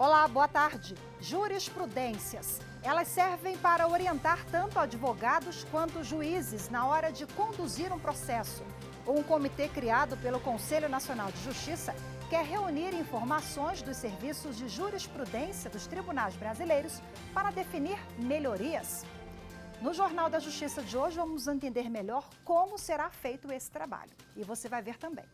Olá, boa tarde. Jurisprudências. Elas servem para orientar tanto advogados quanto juízes na hora de conduzir um processo. Um comitê criado pelo Conselho Nacional de Justiça quer reunir informações dos serviços de jurisprudência dos tribunais brasileiros para definir melhorias. No Jornal da Justiça de hoje, vamos entender melhor como será feito esse trabalho. E você vai ver também.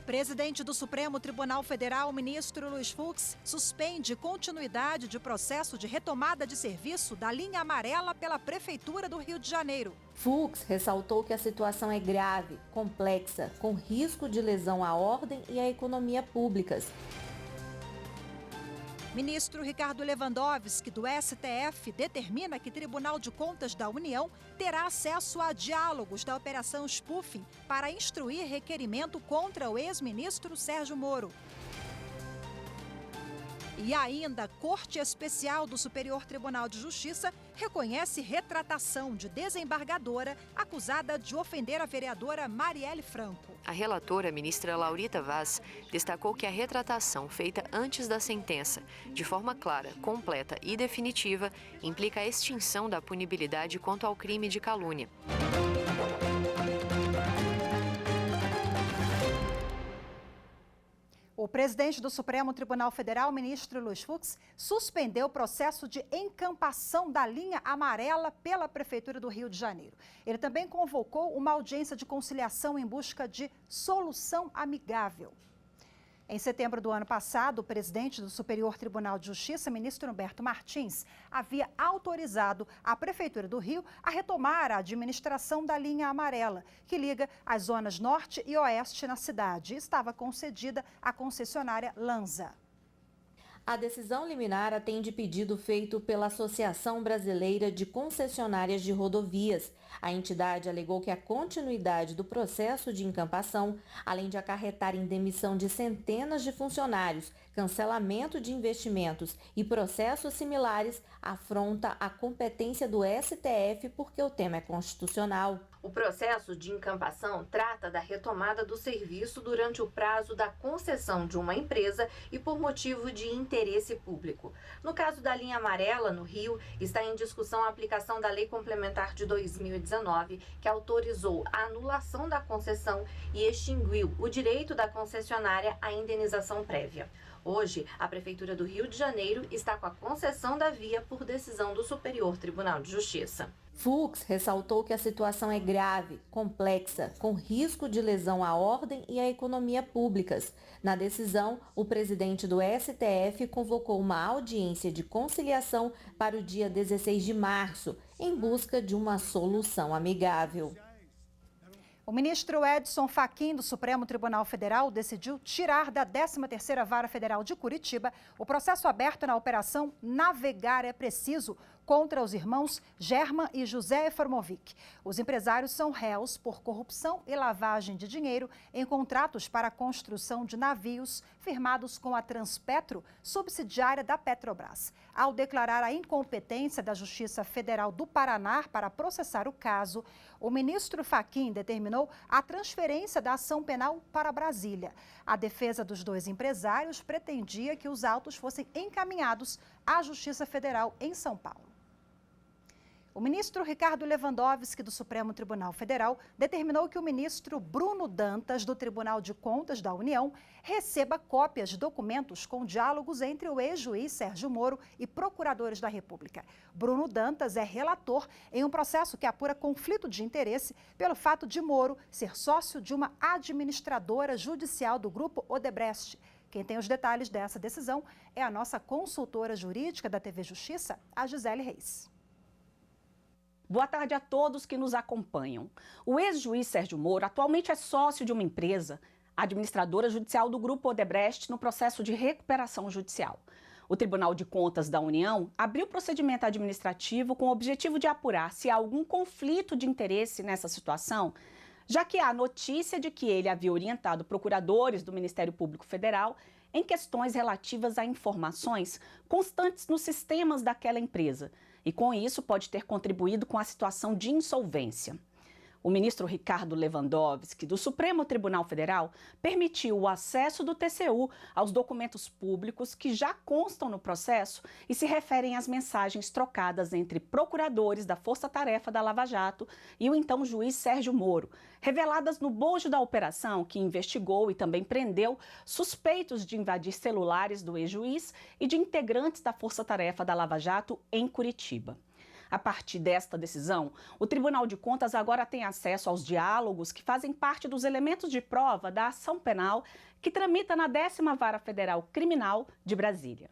Presidente do Supremo Tribunal Federal, ministro Luiz Fux, suspende continuidade de processo de retomada de serviço da linha amarela pela Prefeitura do Rio de Janeiro. Fux ressaltou que a situação é grave, complexa, com risco de lesão à ordem e à economia públicas. Ministro Ricardo Lewandowski, do STF, determina que o Tribunal de Contas da União terá acesso a diálogos da Operação Spoofing para instruir requerimento contra o ex-ministro Sérgio Moro. E ainda, a Corte Especial do Superior Tribunal de Justiça reconhece retratação de desembargadora acusada de ofender a vereadora Marielle Franco. A relatora, ministra Laurita Vaz, destacou que a retratação feita antes da sentença, de forma clara, completa e definitiva, implica a extinção da punibilidade quanto ao crime de calúnia. O presidente do Supremo Tribunal Federal, ministro Luiz Fux, suspendeu o processo de encampação da linha amarela pela Prefeitura do Rio de Janeiro. Ele também convocou uma audiência de conciliação em busca de solução amigável. Em setembro do ano passado, o presidente do Superior Tribunal de Justiça, ministro Humberto Martins, havia autorizado a Prefeitura do Rio a retomar a administração da linha amarela, que liga as zonas norte e oeste na cidade. Estava concedida à concessionária Lanza. A decisão liminar atende pedido feito pela Associação Brasileira de Concessionárias de Rodovias. A entidade alegou que a continuidade do processo de encampação, além de acarretar em demissão de centenas de funcionários, cancelamento de investimentos e processos similares, afronta a competência do STF porque o tema é constitucional. O processo de encampação trata da retomada do serviço durante o prazo da concessão de uma empresa e por motivo de interesse público. No caso da linha amarela, no Rio, está em discussão a aplicação da Lei Complementar de 2019, que autorizou a anulação da concessão e extinguiu o direito da concessionária à indenização prévia. Hoje, a Prefeitura do Rio de Janeiro está com a concessão da via por decisão do Superior Tribunal de Justiça. Fux ressaltou que a situação é grave, complexa, com risco de lesão à ordem e à economia públicas. Na decisão, o presidente do STF convocou uma audiência de conciliação para o dia 16 de março, em busca de uma solução amigável. O ministro Edson Fachin, do Supremo Tribunal Federal, decidiu tirar da 13ª Vara Federal de Curitiba o processo aberto na Operação Navegar é Preciso contra os irmãos German e José Efromovic. Os empresários são réus por corrupção e lavagem de dinheiro em contratos para a construção de navios firmados com a Transpetro, subsidiária da Petrobras. Ao declarar a incompetência da Justiça Federal do Paraná para processar o caso, o ministro Fachin determinou a transferência da ação penal para Brasília. A defesa dos dois empresários pretendia que os autos fossem encaminhados à Justiça Federal em São Paulo. O ministro Ricardo Lewandowski, do Supremo Tribunal Federal, determinou que o ministro Bruno Dantas, do Tribunal de Contas da União, receba cópias de documentos com diálogos entre o ex-juiz Sérgio Moro e procuradores da República. Bruno Dantas é relator em um processo que apura conflito de interesse pelo fato de Moro ser sócio de uma administradora judicial do Grupo Odebrecht. Quem tem os detalhes dessa decisão é a nossa consultora jurídica da TV Justiça, a Gisele Reis. Boa tarde a todos que nos acompanham. O ex-juiz Sérgio Moro atualmente é sócio de uma empresa, administradora judicial do Grupo Odebrecht, no processo de recuperação judicial. O Tribunal de Contas da União abriu procedimento administrativo com o objetivo de apurar se há algum conflito de interesse nessa situação, já que há notícia de que ele havia orientado procuradores do Ministério Público Federal em questões relativas a informações constantes nos sistemas daquela empresa, e com isso pode ter contribuído com a situação de insolvência. O ministro Ricardo Lewandowski, do Supremo Tribunal Federal, permitiu o acesso do TCU aos documentos públicos que já constam no processo e se referem às mensagens trocadas entre procuradores da Força Tarefa da Lava Jato e o então juiz Sérgio Moro, reveladas no bojo da operação que investigou e também prendeu suspeitos de invadir celulares do ex-juiz e de integrantes da Força Tarefa da Lava Jato em Curitiba. A partir desta decisão, o Tribunal de Contas agora tem acesso aos diálogos que fazem parte dos elementos de prova da ação penal que tramita na 10ª Vara Federal Criminal de Brasília.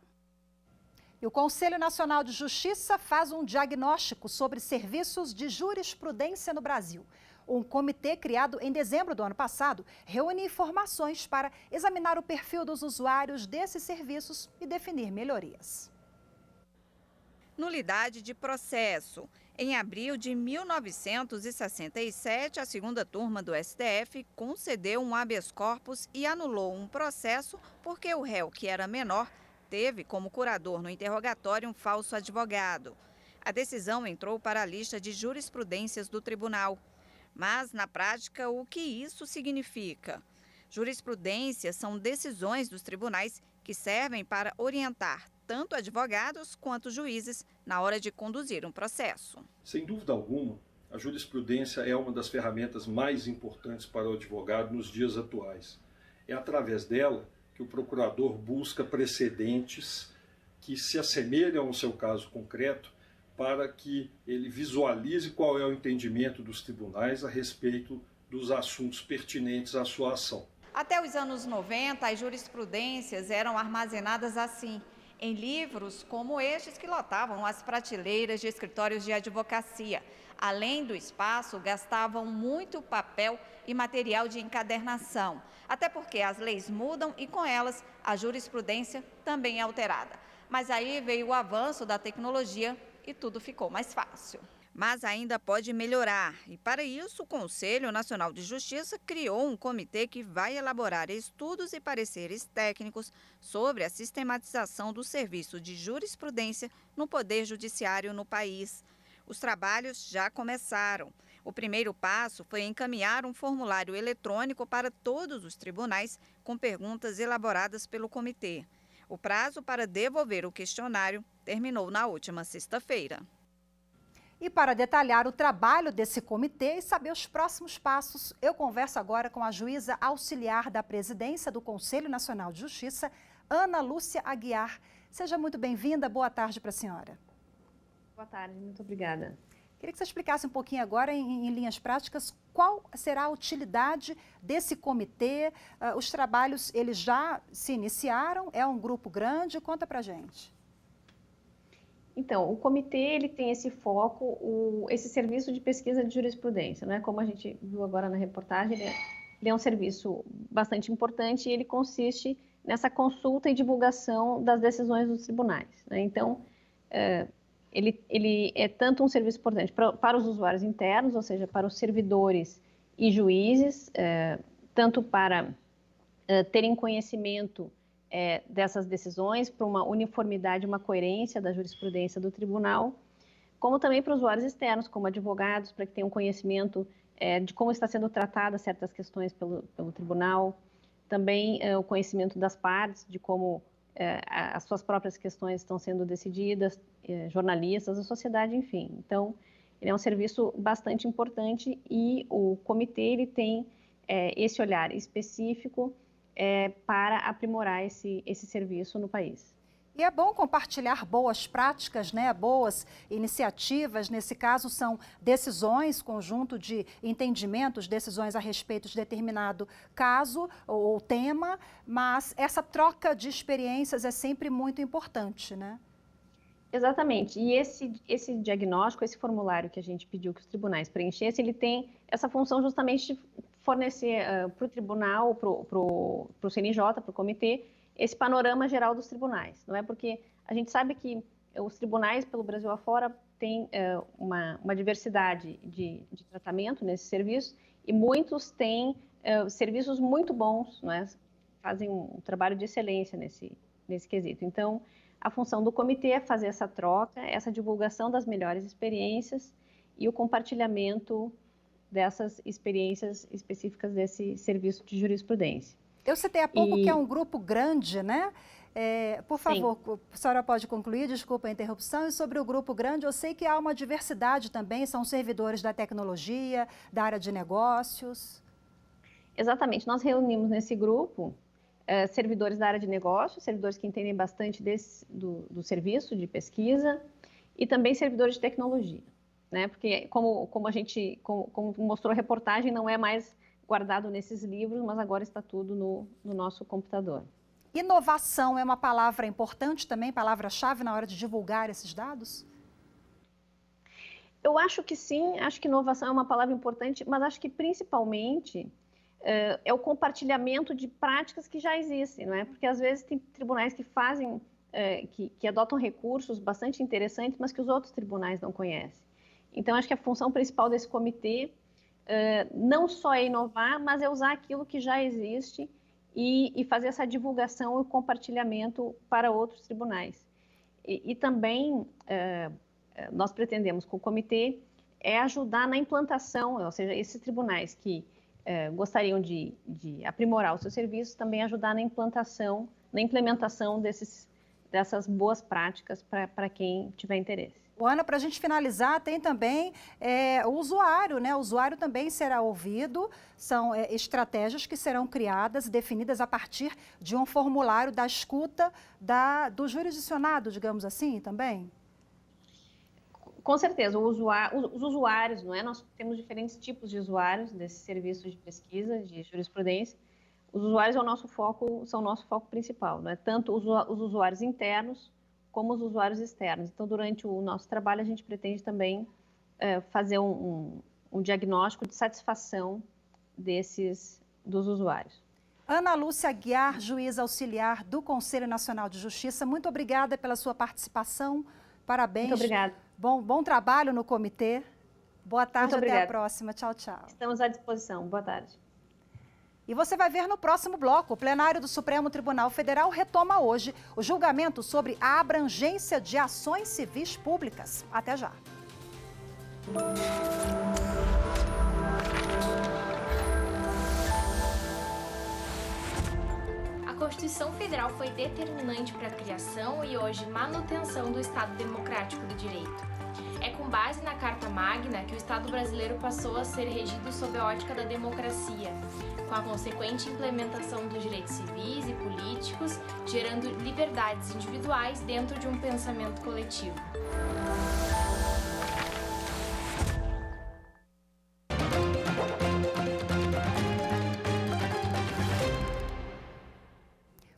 E o Conselho Nacional de Justiça faz um diagnóstico sobre serviços de jurisprudência no Brasil. Um comitê criado em dezembro do ano passado reúne informações para examinar o perfil dos usuários desses serviços e definir melhorias. Nulidade de processo. Em abril de 1967, a segunda turma do STF concedeu um habeas corpus e anulou um processo porque o réu, que era menor, teve como curador no interrogatório um falso advogado. A decisão entrou para a lista de jurisprudências do tribunal. Mas, na prática, o que isso significa? Jurisprudências são decisões dos tribunais que servem para orientar tanto advogados quanto juízes na hora de conduzir um processo. Sem dúvida alguma, a jurisprudência é uma das ferramentas mais importantes para o advogado nos dias atuais. É através dela que o procurador busca precedentes que se assemelham ao seu caso concreto para que ele visualize qual é o entendimento dos tribunais a respeito dos assuntos pertinentes à sua ação. Até os anos 90, as jurisprudências eram armazenadas assim, em livros como estes que lotavam as prateleiras de escritórios de advocacia. Além do espaço, gastavam muito papel e material de encadernação, até porque as leis mudam e com elas a jurisprudência também é alterada. Mas aí veio o avanço da tecnologia e tudo ficou mais fácil. Mas ainda pode melhorar e, para isso, o Conselho Nacional de Justiça criou um comitê que vai elaborar estudos e pareceres técnicos sobre a sistematização do serviço de jurisprudência no Poder Judiciário no país. Os trabalhos já começaram. O primeiro passo foi encaminhar um formulário eletrônico para todos os tribunais com perguntas elaboradas pelo comitê. O prazo para devolver o questionário terminou na última sexta-feira. E para detalhar o trabalho desse comitê e saber os próximos passos, eu converso agora com a juíza auxiliar da presidência do Conselho Nacional de Justiça, Ana Lúcia Aguiar. Seja muito bem-vinda, boa tarde para a senhora. Boa tarde, muito obrigada. Queria que você explicasse um pouquinho agora, em linhas práticas, qual será a utilidade desse comitê. Os trabalhos, eles já se iniciaram, é um grupo grande, conta pra gente. Então, o comitê ele tem esse foco, esse serviço de pesquisa de jurisprudência, né? Como a gente viu agora na reportagem, ele é um serviço bastante importante e ele consiste nessa consulta e divulgação das decisões dos tribunais, né? Então, ele é tanto um serviço importante para os usuários internos, ou seja, para os servidores e juízes, tanto para terem conhecimento dessas decisões, para uma uniformidade, uma coerência da jurisprudência do tribunal, como também para usuários externos, como advogados, para que tenham conhecimento de como está sendo tratadas certas questões pelo tribunal, também o conhecimento das partes, de como as suas próprias questões estão sendo decididas, jornalistas, a sociedade, enfim. Então, ele é um serviço bastante importante e o comitê ele tem esse olhar específico para aprimorar esse serviço no país. E é bom compartilhar boas práticas, né? Boas iniciativas. Nesse caso, são decisões, conjunto de entendimentos, decisões a respeito de determinado caso ou tema, mas essa troca de experiências é sempre muito importante, né? Exatamente. E esse diagnóstico, esse formulário que a gente pediu que os tribunais preenchessem, ele tem essa função justamente de fornecer para o tribunal, para o CNJ, para o comitê, esse panorama geral dos tribunais, não é? Porque a gente sabe que os tribunais pelo Brasil afora têm uma diversidade de tratamento nesse serviço e muitos têm serviços muito bons, não é? Fazem um trabalho de excelência nesse quesito. Então, a função do comitê é fazer essa troca, essa divulgação das melhores experiências e o compartilhamento dessas experiências específicas desse serviço de jurisprudência. Eu citei há pouco que é um grupo grande, né? Por favor, Sim. a senhora pode concluir, desculpa a interrupção. E sobre o grupo grande, eu sei que há uma diversidade também, são servidores da tecnologia, da área de negócios. Exatamente, nós reunimos nesse grupo servidores da área de negócios, servidores que entendem bastante do serviço de pesquisa e também servidores de tecnologia, né? Porque como mostrou a reportagem, não é mais guardado nesses livros, mas agora está tudo no nosso computador. Inovação é uma palavra importante também, palavra-chave na hora de divulgar esses dados? Eu acho que sim, acho que inovação é uma palavra importante, mas acho que principalmente é o compartilhamento de práticas que já existem, não é? Porque às vezes tem tribunais que fazem, que adotam recursos bastante interessantes, mas que os outros tribunais não conhecem. Então, acho que a função principal desse comitê não só é inovar, mas é usar aquilo que já existe e fazer essa divulgação e compartilhamento para outros tribunais. E também nós pretendemos com o comitê ajudar na implantação, ou seja, esses tribunais que gostariam de aprimorar os seus serviços, também ajudar na implementação dessas boas práticas para quem tiver interesse. Ana, para a gente finalizar, tem também o usuário, né? O usuário também será ouvido, são estratégias que serão criadas, definidas a partir de um formulário da escuta do jurisdicionado, digamos assim, também? Com certeza, os usuários, não é? Nós temos diferentes tipos de usuários desse serviço de pesquisa, de jurisprudência. Os usuários são o nosso foco principal, não é? Tanto os usuários internos como os usuários externos. Então, durante o nosso trabalho, a gente pretende também fazer um diagnóstico de satisfação dos usuários. Ana Lúcia Aguiar, juíza auxiliar do Conselho Nacional de Justiça, muito obrigada pela sua participação. Parabéns. Muito obrigada. Bom trabalho no comitê. Boa tarde, Muito até obrigada. a próxima. Tchau, tchau. Estamos à disposição. Boa tarde. E você vai ver no próximo bloco, o plenário do Supremo Tribunal Federal retoma hoje o julgamento sobre a abrangência de ações civis públicas. Até já. A Constituição Federal foi determinante para a criação e hoje manutenção do Estado Democrático do Direito. É com base na Carta Magna que o Estado brasileiro passou a ser regido sob a ótica da democracia, com a consequente implementação dos direitos civis e políticos, gerando liberdades individuais dentro de um pensamento coletivo.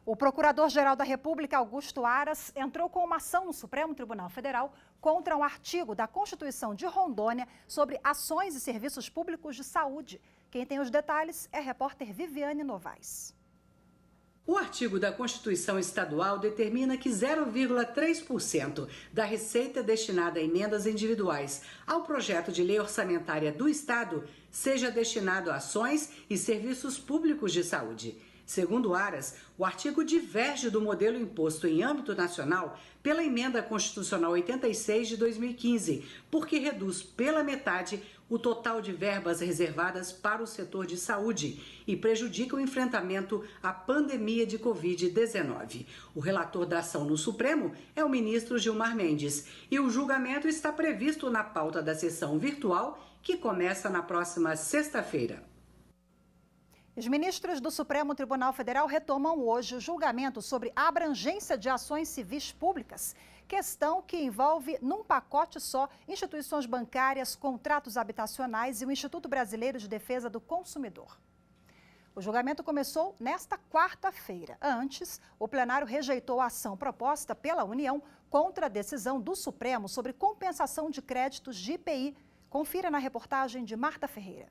O Procurador-Geral da República, Augusto Aras, entrou com uma ação no Supremo Tribunal Federal contra um artigo da Constituição de Rondônia sobre ações e serviços públicos de saúde. Quem tem os detalhes é a repórter Viviane Novaes. O artigo da Constituição Estadual determina que 0,3% da receita destinada a emendas individuais ao projeto de lei orçamentária do Estado seja destinado a ações e serviços públicos de saúde. Segundo Aras, o artigo diverge do modelo imposto em âmbito nacional pela Emenda Constitucional 86 de 2015, porque reduz pela metade o total de verbas reservadas para o setor de saúde e prejudica o enfrentamento à pandemia de Covid-19. O relator da ação no Supremo é o ministro Gilmar Mendes e o julgamento está previsto na pauta da sessão virtual que começa na próxima sexta-feira. Os ministros do Supremo Tribunal Federal retomam hoje o julgamento sobre a abrangência de ações civis públicas, questão que envolve, num pacote só, instituições bancárias, contratos habitacionais e o Instituto Brasileiro de Defesa do Consumidor. O julgamento começou nesta quarta-feira. Antes, o plenário rejeitou a ação proposta pela União contra a decisão do Supremo sobre compensação de créditos de IPI. Confira na reportagem de Marta Ferreira.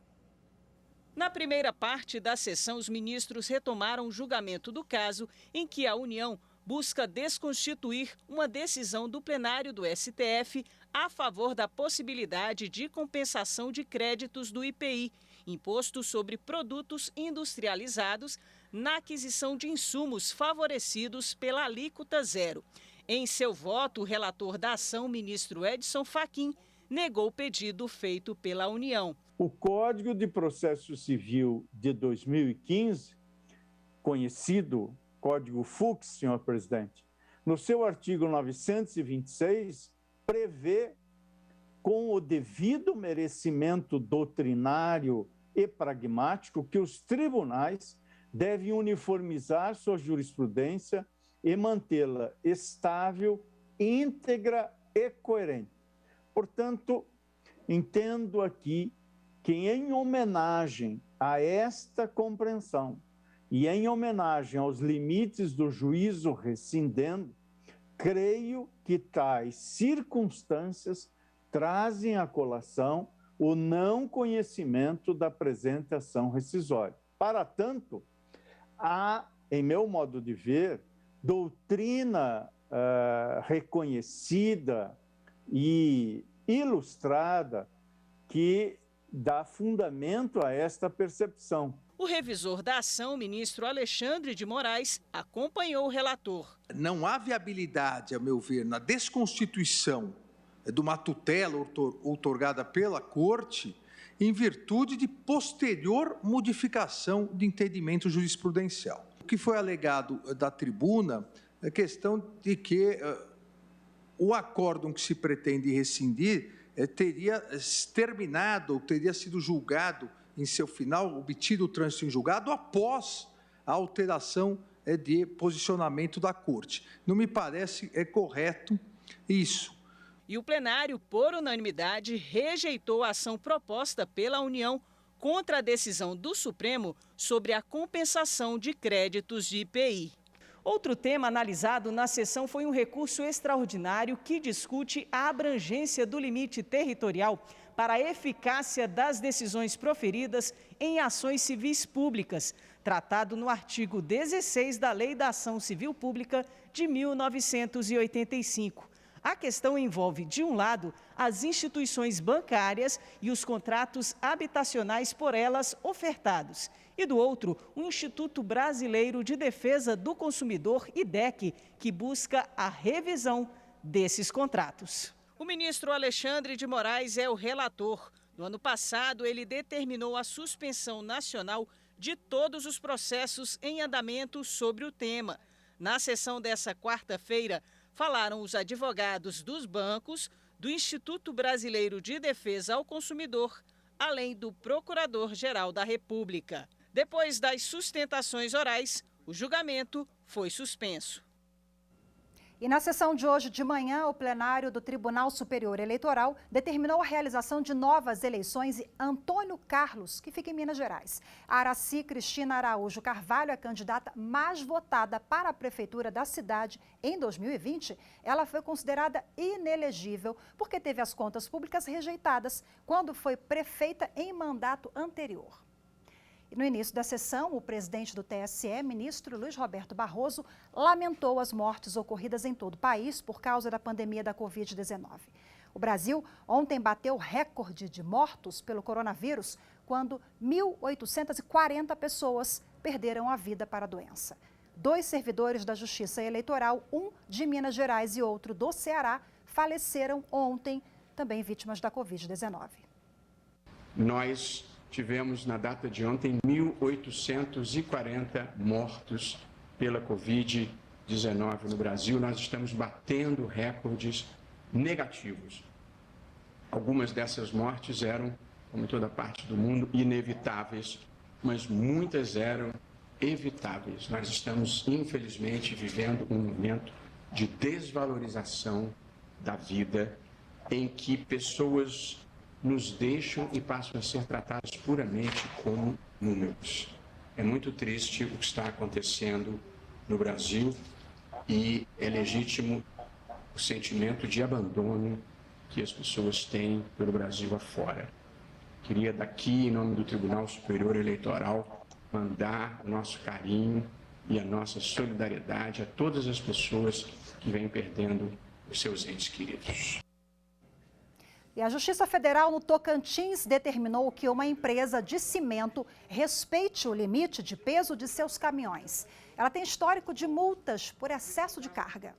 Na primeira parte da sessão, os ministros retomaram o julgamento do caso em que a União busca desconstituir uma decisão do plenário do STF a favor da possibilidade de compensação de créditos do IPI, Imposto sobre Produtos Industrializados, na aquisição de insumos favorecidos pela alíquota zero. Em seu voto, o relator da ação, ministro Edson Fachin, negou o pedido feito pela União. O Código de Processo Civil de 2015, conhecido Código Fux, senhor presidente, no seu artigo 926, prevê, com o devido merecimento doutrinário e pragmático, que os tribunais devem uniformizar sua jurisprudência e mantê-la estável, íntegra e coerente. Portanto, entendo aqui que, em homenagem a esta compreensão e em homenagem aos limites do juízo rescindendo, creio que tais circunstâncias trazem à colação o não conhecimento da presente ação rescisória. Para tanto, há, em meu modo de ver, doutrina reconhecida e ilustrada que dá fundamento a esta percepção. O revisor da ação, ministro Alexandre de Moraes, acompanhou o relator. Não há viabilidade, a meu ver, na desconstituição de uma tutela outorgada pela Corte em virtude de posterior modificação de entendimento jurisprudencial. O que foi alegado da tribuna é a questão de que o acórdão que se pretende rescindir teria terminado ou teria sido julgado em seu final, obtido o trânsito em julgado após a alteração de posicionamento da Corte. Não me parece correto isso. E o plenário, por unanimidade, rejeitou a ação proposta pela União contra a decisão do Supremo sobre a compensação de créditos de IPI. Outro tema analisado na sessão foi um recurso extraordinário que discute a abrangência do limite territorial para a eficácia das decisões proferidas em ações civis públicas, tratado no artigo 16 da Lei da Ação Civil Pública de 1985. A questão envolve, de um lado, as instituições bancárias e os contratos habitacionais por elas ofertados, e do outro, o Instituto Brasileiro de Defesa do Consumidor, IDEC, que busca a revisão desses contratos. O ministro Alexandre de Moraes é o relator. No ano passado, ele determinou a suspensão nacional de todos os processos em andamento sobre o tema. Na sessão dessa quarta-feira, falaram os advogados dos bancos, do Instituto Brasileiro de Defesa ao Consumidor, além do Procurador-Geral da República. Depois das sustentações orais, o julgamento foi suspenso. E na sessão de hoje de manhã, o plenário do Tribunal Superior Eleitoral determinou a realização de novas eleições e Antônio Carlos, que fica em Minas Gerais. A Araci Cristina Araújo Carvalho, a candidata mais votada para a prefeitura da cidade em 2020, ela foi considerada inelegível porque teve as contas públicas rejeitadas quando foi prefeita em mandato anterior. E no início da sessão, o presidente do TSE, ministro Luiz Roberto Barroso, lamentou as mortes ocorridas em todo o país por causa da pandemia da Covid-19. O Brasil ontem bateu recorde de mortos pelo coronavírus, quando 1.840 pessoas perderam a vida para a doença. 2 servidores da Justiça Eleitoral, um de Minas Gerais e outro do Ceará, faleceram ontem, também vítimas da Covid-19. Nós tivemos, na data de ontem, 1.840 mortos pela Covid-19 no Brasil. Nós estamos batendo recordes negativos. Algumas dessas mortes eram, como em toda parte do mundo, inevitáveis, mas muitas eram evitáveis. Nós estamos, infelizmente, vivendo um momento de desvalorização da vida, em que pessoas nos deixam e passam a ser tratados puramente como números. É muito triste o que está acontecendo no Brasil e é legítimo o sentimento de abandono que as pessoas têm pelo Brasil afora. Queria daqui, em nome do Tribunal Superior Eleitoral, mandar o nosso carinho e a nossa solidariedade a todas as pessoas que vêm perdendo os seus entes queridos. E a Justiça Federal no Tocantins determinou que uma empresa de cimento respeite o limite de peso de seus caminhões. Ela tem histórico de multas por excesso de carga.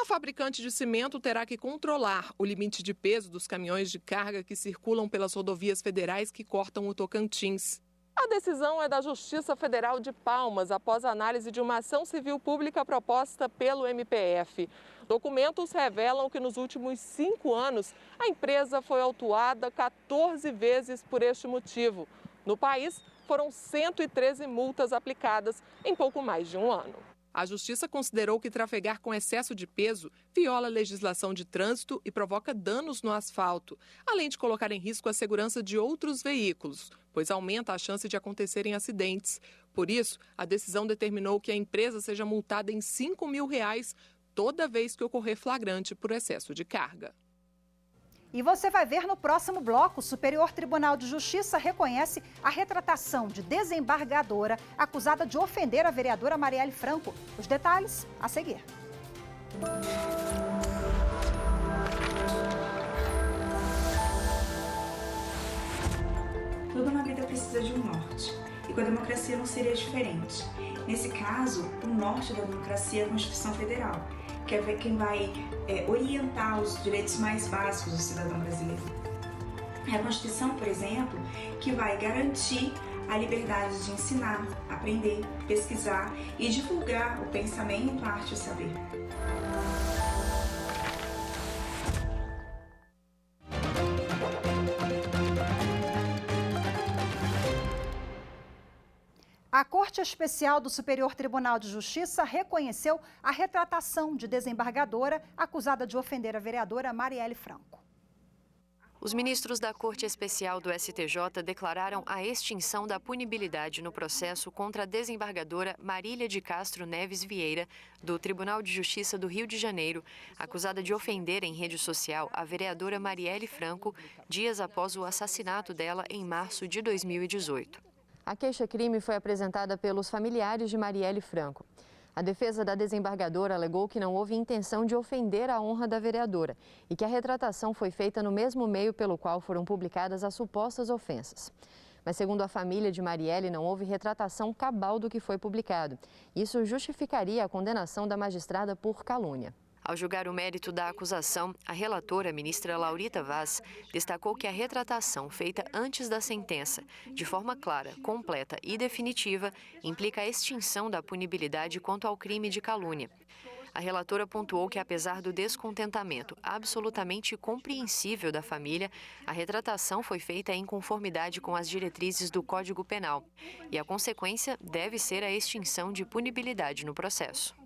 A fabricante de cimento terá que controlar o limite de peso dos caminhões de carga que circulam pelas rodovias federais que cortam o Tocantins. A decisão é da Justiça Federal de Palmas, após a análise de uma ação civil pública proposta pelo MPF. Documentos revelam que nos últimos 5 anos, a empresa foi autuada 14 vezes por este motivo. No país, foram 113 multas aplicadas em pouco mais de um ano. A Justiça considerou que trafegar com excesso de peso viola a legislação de trânsito e provoca danos no asfalto, além de colocar em risco a segurança de outros veículos, pois aumenta a chance de acontecerem acidentes. Por isso, a decisão determinou que a empresa seja multada em R$ 5.000 toda vez que ocorrer flagrante por excesso de carga. E você vai ver no próximo bloco, o Superior Tribunal de Justiça reconhece a retratação de desembargadora acusada de ofender a vereadora Marielle Franco. Os detalhes a seguir. Tudo na vida precisa de um norte, e com a democracia não seria diferente. Nesse caso, o norte da democracia é a Constituição Federal, que é quem vai orientar os direitos mais básicos do cidadão brasileiro. É a Constituição, por exemplo, que vai garantir a liberdade de ensinar, aprender, pesquisar e divulgar o pensamento, a arte e o saber. A Corte Especial do Superior Tribunal de Justiça reconheceu a retratação de desembargadora acusada de ofender a vereadora Marielle Franco. Os ministros da Corte Especial do STJ declararam a extinção da punibilidade no processo contra a desembargadora Marília de Castro Neves Vieira, do Tribunal de Justiça do Rio de Janeiro, acusada de ofender em rede social a vereadora Marielle Franco, dias após o assassinato dela em março de 2018. A queixa-crime foi apresentada pelos familiares de Marielle Franco. A defesa da desembargadora alegou que não houve intenção de ofender a honra da vereadora e que a retratação foi feita no mesmo meio pelo qual foram publicadas as supostas ofensas. Mas, segundo a família de Marielle, não houve retratação cabal do que foi publicado. Isso justificaria a condenação da magistrada por calúnia. Ao julgar o mérito da acusação, a relatora, ministra Laurita Vaz, destacou que a retratação feita antes da sentença, de forma clara, completa e definitiva, implica a extinção da punibilidade quanto ao crime de calúnia. A relatora pontuou que, apesar do descontentamento absolutamente compreensível da família, a retratação foi feita em conformidade com as diretrizes do Código Penal e a consequência deve ser a extinção de punibilidade no processo.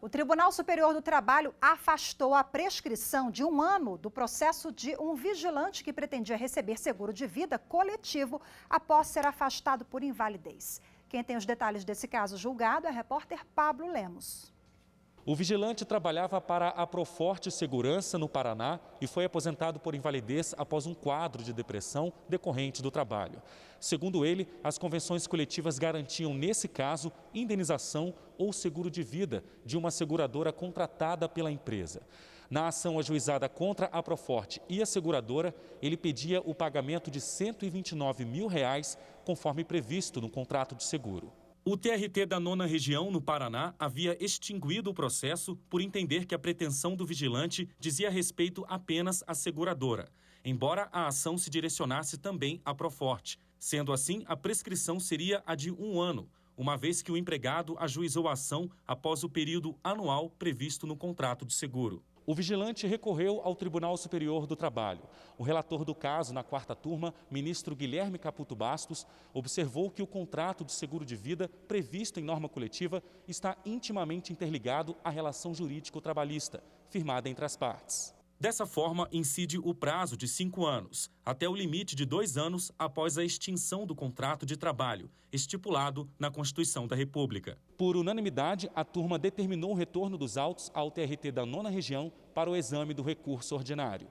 O Tribunal Superior do Trabalho afastou a prescrição de 1 ano do processo de um vigilante que pretendia receber seguro de vida coletivo após ser afastado por invalidez. Quem tem os detalhes desse caso julgado é o repórter Pablo Lemos. O vigilante trabalhava para a Proforte Segurança, no Paraná, e foi aposentado por invalidez após um quadro de depressão decorrente do trabalho. Segundo ele, as convenções coletivas garantiam, nesse caso, indenização ou seguro de vida de uma seguradora contratada pela empresa. Na ação ajuizada contra a Proforte e a seguradora, ele pedia o pagamento de R$ 129 mil, conforme previsto no contrato de seguro. O TRT da 9ª Região, no Paraná, havia extinguido o processo por entender que a pretensão do vigilante dizia respeito apenas à seguradora, embora a ação se direcionasse também à Proforte. Sendo assim, a prescrição seria a de 1 ano, uma vez que o empregado ajuizou a ação após o período anual previsto no contrato de seguro. O vigilante recorreu ao Tribunal Superior do Trabalho. O relator do caso, na 4ª turma, ministro Guilherme Caputo Bastos, observou que o contrato de seguro de vida previsto em norma coletiva está intimamente interligado à relação jurídico-trabalhista, firmada entre as partes. Dessa forma, incide o prazo de 5 anos, até o limite de 2 anos após a extinção do contrato de trabalho, estipulado na Constituição da República. Por unanimidade, a turma determinou o retorno dos autos ao TRT da 9ª Região para o exame do recurso ordinário.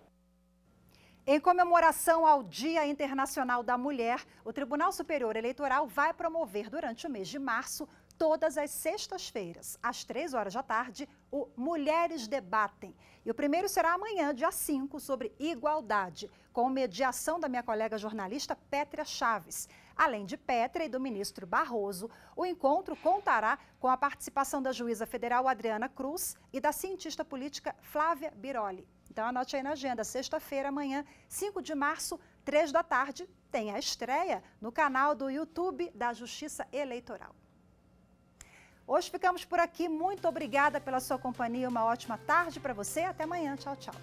Em comemoração ao Dia Internacional da Mulher, o Tribunal Superior Eleitoral vai promover durante o mês de março, todas as sextas-feiras, às 15h, o Mulheres Debatem. E o primeiro será amanhã, dia 5, sobre igualdade, com mediação da minha colega jornalista Pétria Chaves. Além de Petra e do ministro Barroso, o encontro contará com a participação da juíza federal Adriana Cruz e da cientista política Flávia Biroli. Então anote aí na agenda, sexta-feira, amanhã, 5 de março, 3 da tarde, tem a estreia no canal do YouTube da Justiça Eleitoral. Hoje ficamos por aqui. Muito obrigada pela sua companhia. Uma ótima tarde para você. Até amanhã. Tchau, tchau.